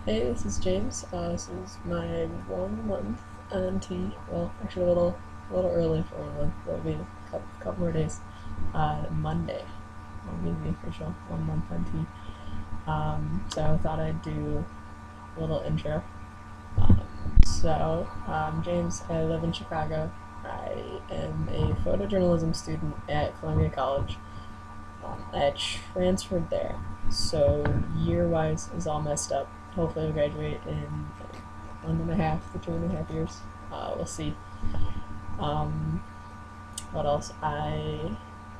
Hey, this is James. This is my 1 month NT. Well, actually, a little early for 1 month. It'll be a couple more days. Monday will be the official 1 month NT. So I thought I'd do a little intro. Um, James. I live in Chicago. I am a photojournalism student at Columbia College. I transferred there, so year-wise is all messed up. Hopefully, I'll graduate in 1.5 to 2.5 years. We'll see. Um, what else? I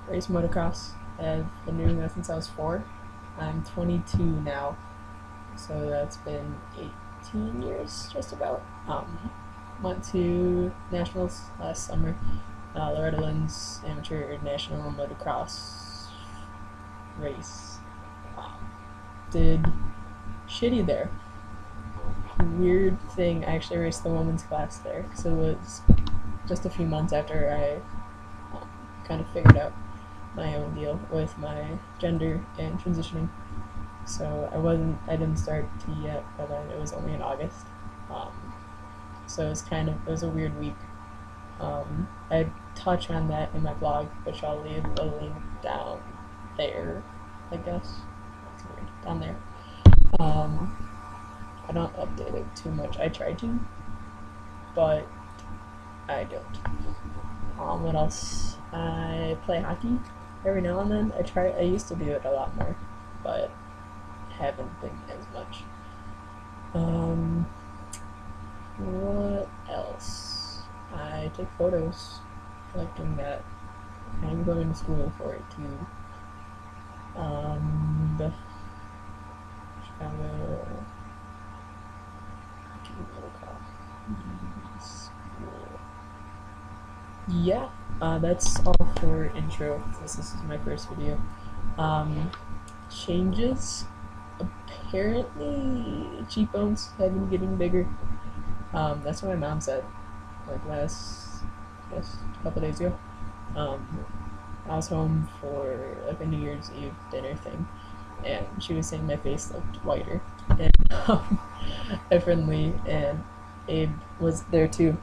race motocross. I've been doing that since I was 4. I'm 22 now, so that's been 18 years, just about. Went to nationals last summer. Loretta Lynn's amateur national motocross race. Did shitty there. Weird thing, I actually raced the women's class there because it was just a few months after I kind of figured out my own deal with my gender and transitioning. So I didn't start T yet, but then it was only in August. So it was a weird week. I touch on that in my blog, which I'll leave a link down there, I guess. That's weird. Down there. Um, I don't update it too much. I try to, but I don't. What else? I play hockey every now and then. I used to do it a lot more, but haven't been as much. What else? I take photos. I like doing that. I'm going to school for it too. The Chicago school. Yeah, that's all for intro. This is my first video. Changes. Apparently, cheekbones have been getting bigger. That's what my mom said, like I guess, a couple days ago. I was home for like a New Year's Eve dinner thing, and she was saying my face looked whiter. And my friend Lee and Abe was there too,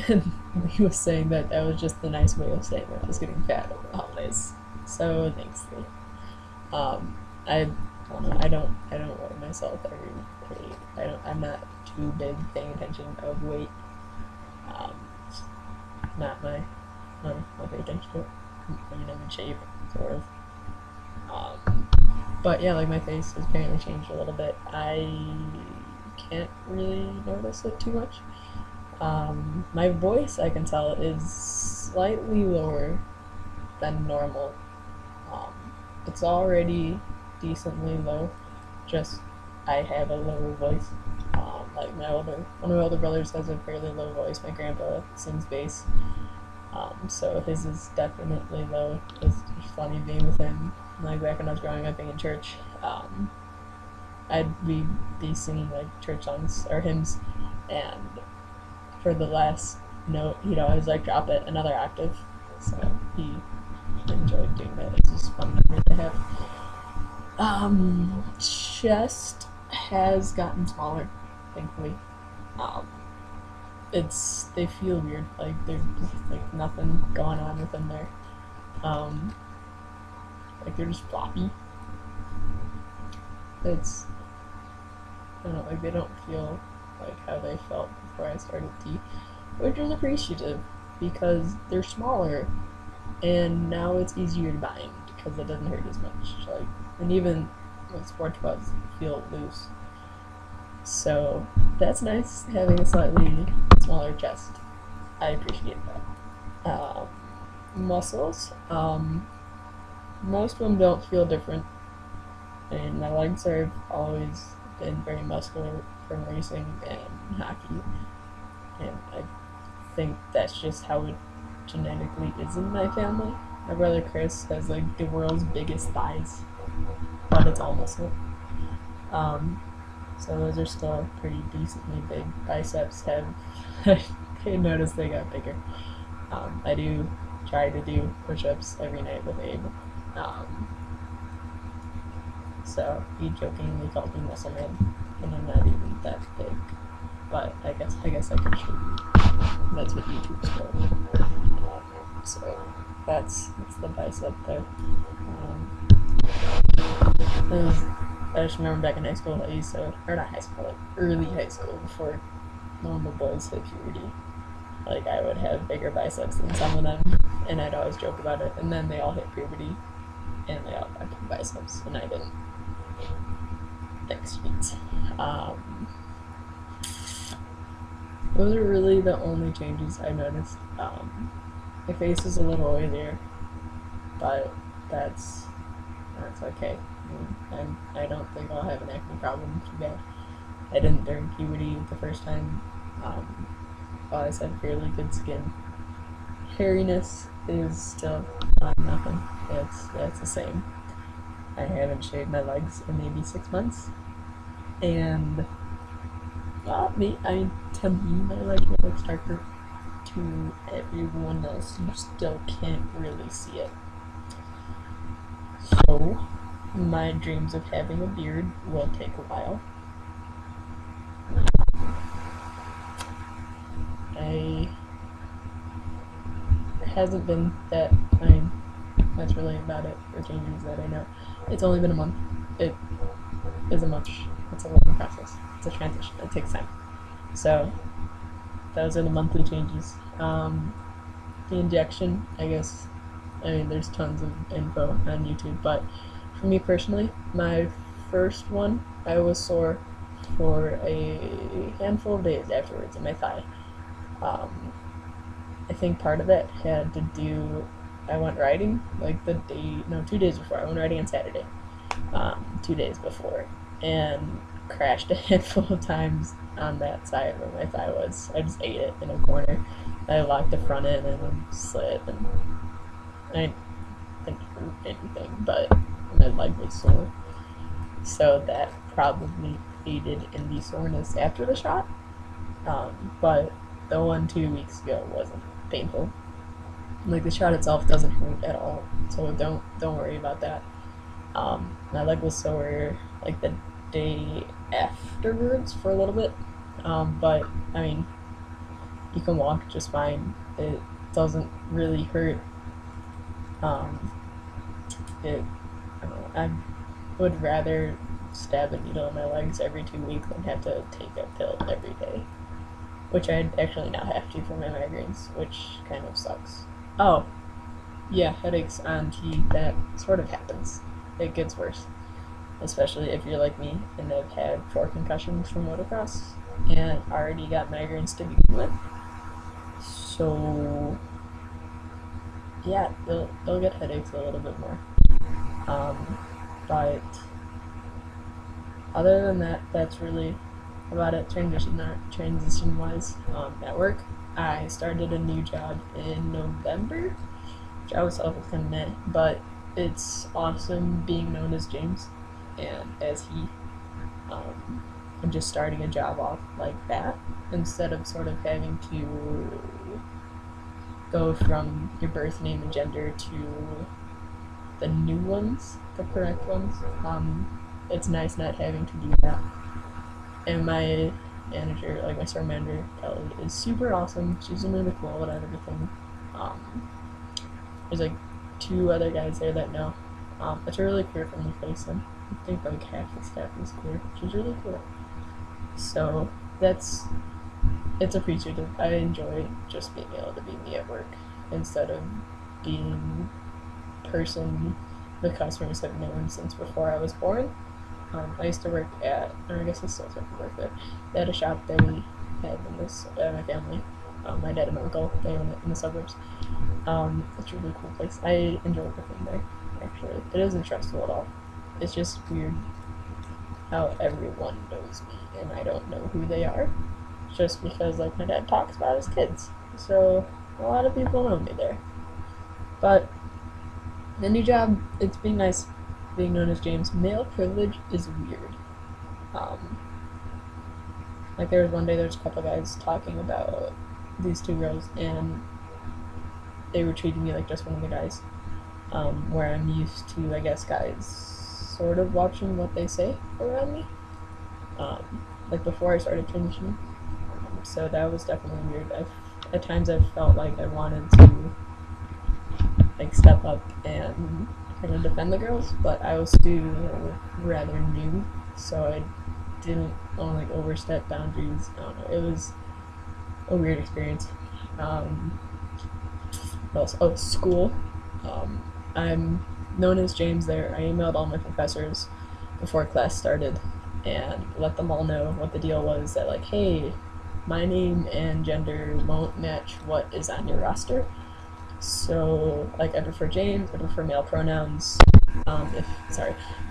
and he was saying that was just the nice way of saying that I was getting fat over the holidays. So thanks, Lee. I don't know. I don't weigh myself every day. I'm not too big paying attention of weight. Um, it's not my I pay attention to it. I mean, I'm in shape, sort of. Um, but yeah, like my face has apparently changed a little bit. I can't really notice it too much. My voice, I can tell, is slightly lower than normal. Um, it's already decently low. Just I have a lower voice. Like one of my older brothers has a fairly low voice. My grandpa sings bass, so his is definitely low. It's funny being with him. Like back when I was growing up, being in church, we'd be singing like church songs or hymns, and for the last note, he'd always like drop it another octave. So he enjoyed doing that. It's just fun memory to have. Chest has gotten smaller, thankfully. Um, they feel weird, like there's just like nothing going on within there. Um, like they're just floppy. It's I don't know, like they don't feel like how they felt before I started T, which is appreciative because they're smaller, and now it's easier to bind because it doesn't hurt as much. Like, and even like sports bras feel loose, so that's nice having a slightly smaller chest. I appreciate that. Muscles. Most of them don't feel different, and my legs have always been very muscular from racing and hockey, and I think that's just how it genetically is in my family. My brother Chris has like the world's biggest thighs, but it's all muscle. Um, so those are still pretty decently big. Biceps have, I noticed they got bigger. I do try to do push-ups every night with Abe. Um, So he jokingly called me muscle man, and I'm not even that big. But I guess I could show you. That's what YouTube's for. So that's the bicep there. I just remember back in high school, I used to, or not high school, like early high school, before normal boys hit puberty. Like I would have bigger biceps than some of them, and I'd always joke about it. And then they all hit puberty, and they all got big biceps, and I didn't. Thanks, sweet. Those are really the only changes I noticed. My face is a little oilier, but that's okay. I don't think I'll have an acne problem too bad. I didn't during puberty the first time. Well, I said fairly good skin. Hairiness is still nothing. That's the same. I haven't shaved my legs in maybe 6 months, and to me, my legs may look darker. To everyone else, you still can't really see it. So, my dreams of having a beard will take a while. It hasn't been that time. That's really about it for changes that I know. It's only been a month. It isn't much. It's a long process. It's a transition. It takes time. So, those are the monthly changes. The injection, I guess, there's tons of info on YouTube, but for me personally, my first one, I was sore for a handful of days afterwards in my thigh. I think part of that had to do, I went riding, like 2 days before. I went riding on Saturday, 2 days before, and crashed a handful of times on that side where my thigh was. I just ate it in a corner. I locked the front in and then slid, and I didn't hurt anything, but my leg was sore. So that probably aided in the soreness after the shot. But the one 2 weeks ago wasn't painful. Like the shot itself doesn't hurt at all, so don't worry about that. My leg was sore like the day afterwards for a little bit, but you can walk just fine. It doesn't really hurt. I would rather stab a needle in my legs every 2 weeks than have to take a pill every day, which I actually now have to for my migraines, which kind of sucks. Oh, yeah, headaches on T, that sort of happens. It gets worse, especially if you're like me and have had 4 concussions from motocross and already got migraines to begin with. So, yeah, they'll get headaches a little bit more. But other than that, that's really about it. Transition wise, at work, I started a new job in November, which I was kind of meh, but it's awesome being known as James and as he, and just starting a job off like that instead of sort of having to go from your birth name and gender to the new ones, the correct ones. It's nice not having to do that. And my manager, like my store manager, Kelly, is super awesome. She's really cool about everything. There's like 2 other guys there that know. It's a really queer friendly place, and I think like half the staff is queer, which is really cool. So it's appreciative. I enjoy just being able to be me at work instead of being person the customers have known since before I was born. I used to work at, or I guess I still work there. They had a shop that we had in this, my family. My dad and my uncle, they own it in the suburbs. It's a really cool place. I enjoy working there, actually. It isn't stressful at all. It's just weird how everyone knows me and I don't know who they are. Just because, like, my dad talks about his kids. So, a lot of people know me there. But, the new job, it's being nice being known as James. Male privilege is weird. Like, there was one day, there's a couple guys talking about these 2 girls, and they were treating me like just one of the guys. Where I'm used to, I guess, guys sort of watching what they say around me, like before I started transitioning. So that was definitely weird. At times I felt like I wanted to like step up and kind of defend the girls, but I was still rather new, so I didn't want to like overstep boundaries. I don't know. It was a weird experience. What else? Oh, school. I'm known as James there. I emailed all my professors before class started and let them all know what the deal was, that like, hey, my name and gender won't match what is on your roster. So, like, I prefer James, I prefer male pronouns. If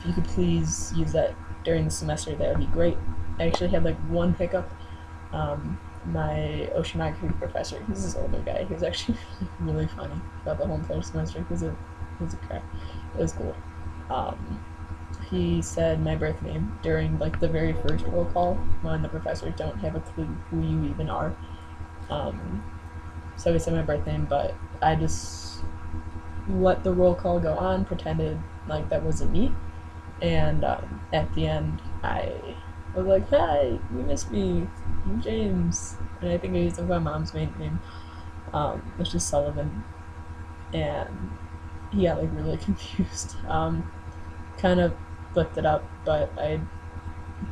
you could please use that during the semester, that would be great. I actually had like one hiccup. My oceanography professor, he's this older guy, he was actually really funny throughout the whole entire semester. He was a crap. It was cool. He said my birth name during like the very first roll call when the professors don't have a clue who you even are. So he said my birth name, but I just let the roll call go on, pretended like that wasn't me, and at the end I was like, "Hi, you missed me. I'm James," and I think I used my mom's maiden name, which is Sullivan, and he got like really confused. Kind of looked it up, but I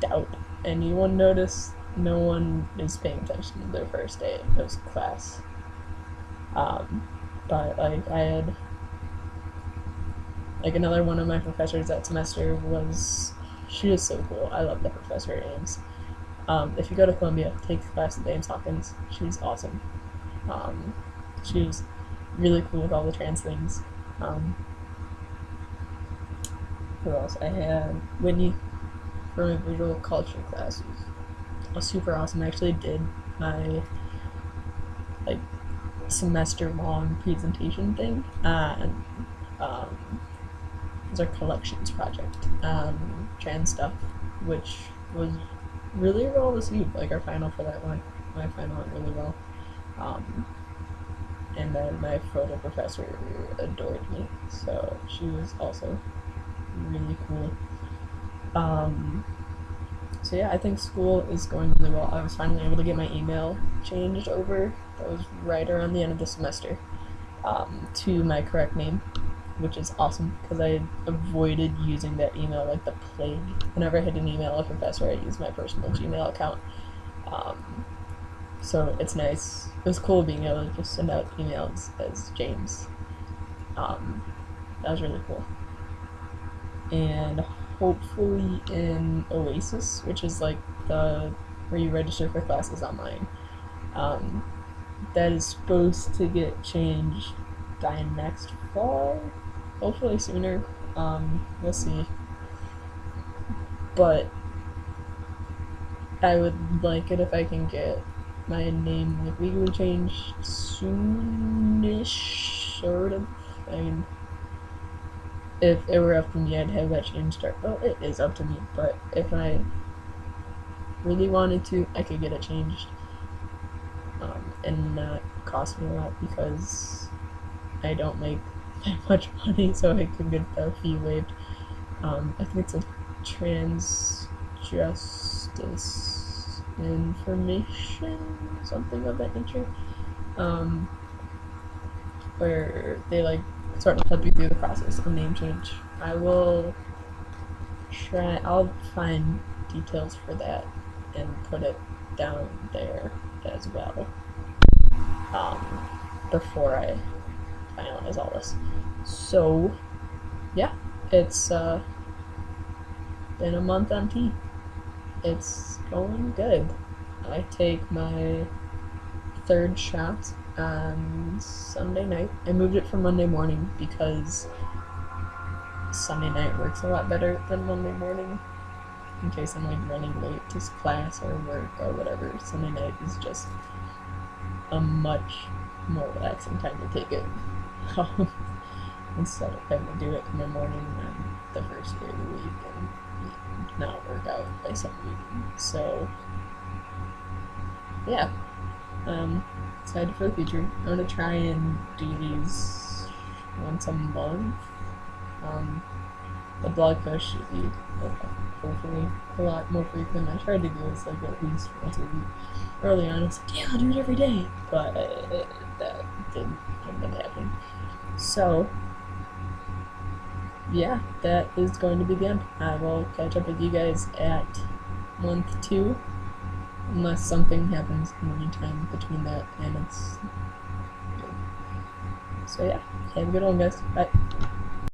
doubt anyone noticed. No one is paying attention to their first day of class. But like I had like another one of my professors that semester was, she was so cool. I love that professor, Ames. If you go to Columbia, take the class with Ames Hawkins. She's awesome. She's really cool with all the trans things. Who else? I had Whitney from my visual culture classes. It was super awesome. I actually did my like semester long presentation thing on it was our collections project, trans stuff, which was really well received. Like our final for that one, my final went really well. And then my photo professor adored me, so she was also really cool. So yeah, I think school is going really well. I was finally able to get my email changed over. That was right around the end of the semester, to my correct name, which is awesome because I avoided using that email like the plague. Whenever I had an email a professor, I used my personal Gmail account. So it's nice. It was cool being able to just send out emails as James. That was really cool. And hopefully in Oasis, which is like the where you register for classes online, that is supposed to get changed by next fall. Hopefully sooner. We'll see. But I would like it if I can get my name like legally changed soonish, sort of. I mean, if it were up to me, I'd have that change start. Well, it is up to me, but if I really wanted to, I could get it changed, and not cost me a lot because I don't make that much money, so I could get the fee waived. I think it's a trans justice information, something of that nature, where they like sort of help you through the process of name change. I'll find details for that and put it down there as well, before I finalize all this. So yeah, it's been a month on T. It's going good. I take my third shot on Sunday night. I moved it for Monday morning because Sunday night works a lot better than Monday morning. In case I'm like running late to class or work or whatever, Sunday night is just a much more relaxing time to take it. Instead of having to do it in the morning on the first day of the week and not work out by some week. So yeah, excited for the future. I'm gonna try and do these once a month. the blog post should be hopefully a lot more frequent. I tried to do this like at least once a week. Early on, I was like, yeah, I'll do it every day, but that didn't happen. So, yeah, that is going to be the end. I will catch up with you guys at month 2, unless something happens in the meantime between that and it's good. So yeah, have a good one, guys. Bye.